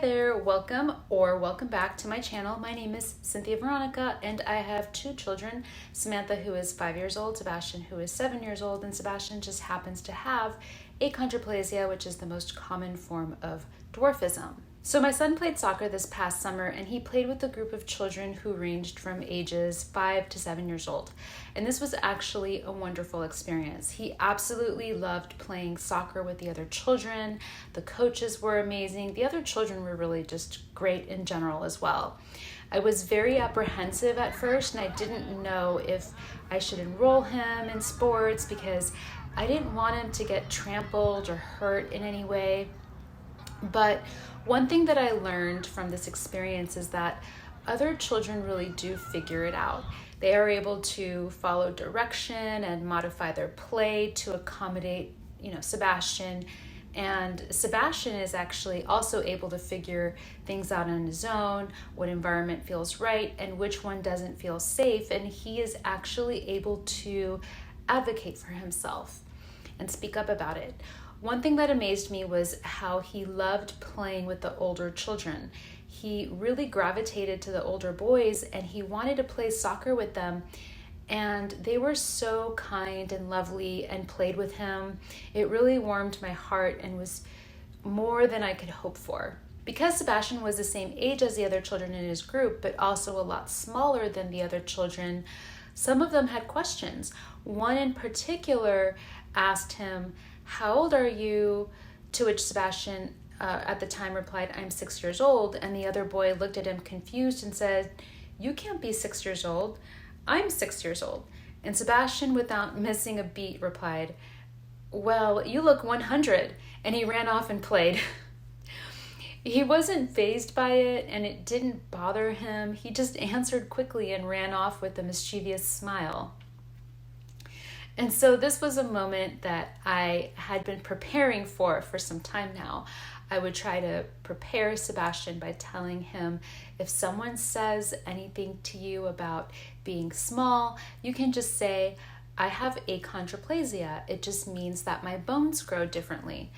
there, welcome or welcome back to my channel. My name is Cynthia Veronica and I have two children, Samantha who is 5 years old, Sebastian who is 7 years old, and Sebastian just happens to have achondroplasia, which is the most common form of dwarfism. So my son played soccer this past summer and he played with a group of children who ranged from ages 5 to 7 years old. And this was actually a wonderful experience. He absolutely loved playing soccer with the other children. The coaches were amazing. The other children were really just great in general as well. I was very apprehensive at first and I didn't know if I should enroll him in sports because I didn't want him to get trampled or hurt in any way. But one thing that I learned from this experience is that other children really do figure it out. They are able to follow direction and modify their play to accommodate, Sebastian. And Sebastian is actually also able to figure things out on his own, what environment feels right and which one doesn't feel safe. And he is actually able to advocate for himself and speak up about it. One thing that amazed me was how he loved playing with the older children. He really gravitated to the older boys and he wanted to play soccer with them. And they were so kind and lovely and played with him. It really warmed my heart and was more than I could hope for. Because Sebastian was the same age as the other children in his group, but also a lot smaller than the other children, some of them had questions. One in particular asked him, "How old are you?" To which Sebastian at the time replied, "I'm 6 years old." And the other boy looked at him confused and said, "You can't be 6 years old. I'm 6 years old." And Sebastian, without missing a beat, replied, "Well, you look 100." And he ran off and played. He wasn't fazed by it and it didn't bother him. He just answered quickly and ran off with a mischievous smile. And so this was a moment that I had been preparing for some time now. I would try to prepare Sebastian by telling him, if someone says anything to you about being small, you can just say, "I have achondroplasia. It just means that my bones grow differently."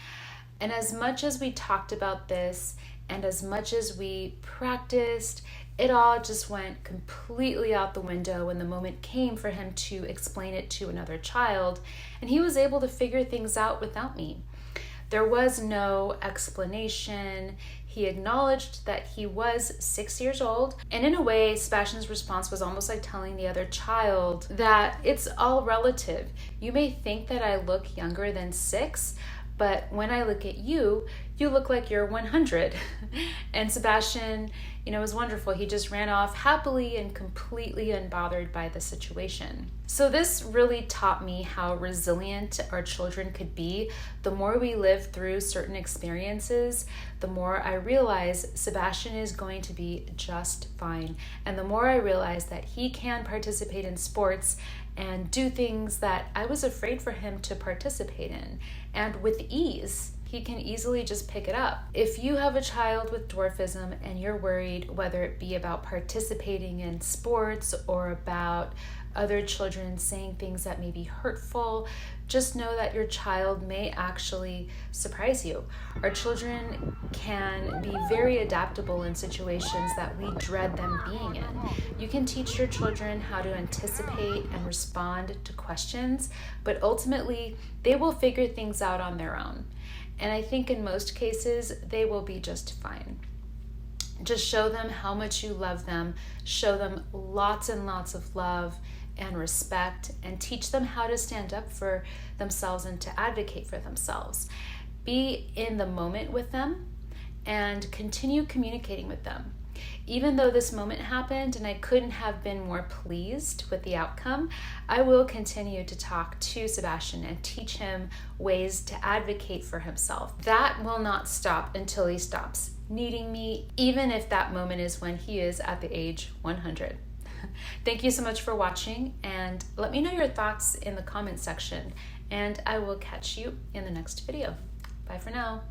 And as much as we talked about this and as much as we practiced, it all just went completely out the window when the moment came for him to explain it to another child, and he was able to figure things out without me. There was no explanation. He acknowledged that he was 6 years old, and in a way, Sebastian's response was almost like telling the other child that it's all relative. You may think that I look younger than 6, but when I look at you, you look like you're 100. And Sebastian, was wonderful. He just ran off happily and completely unbothered by the situation. So this really taught me how resilient our children could be. The more we live through certain experiences, the more I realize Sebastian is going to be just fine. And the more I realize that he can participate in sports and do things that I was afraid for him to participate in. And with ease, he can easily just pick it up. If you have a child with dwarfism and you're worried, whether it be about participating in sports or about other children saying things that may be hurtful, just know that your child may actually surprise you. Our children can be very adaptable in situations that we dread them being in. You can teach your children how to anticipate and respond to questions, but ultimately they will figure things out on their own. And I think in most cases, they will be just fine. Just show them how much you love them, show them lots and lots of love and respect, and teach them how to stand up for themselves and to advocate for themselves. Be in the moment with them and continue communicating with them. Even though this moment happened and I couldn't have been more pleased with the outcome, I will continue to talk to Sebastian and teach him ways to advocate for himself. That will not stop until he stops needing me, even if that moment is when he is at the age 100. Thank you so much for watching, and let me know your thoughts in the comment section, and I will catch you in the next video. Bye for now.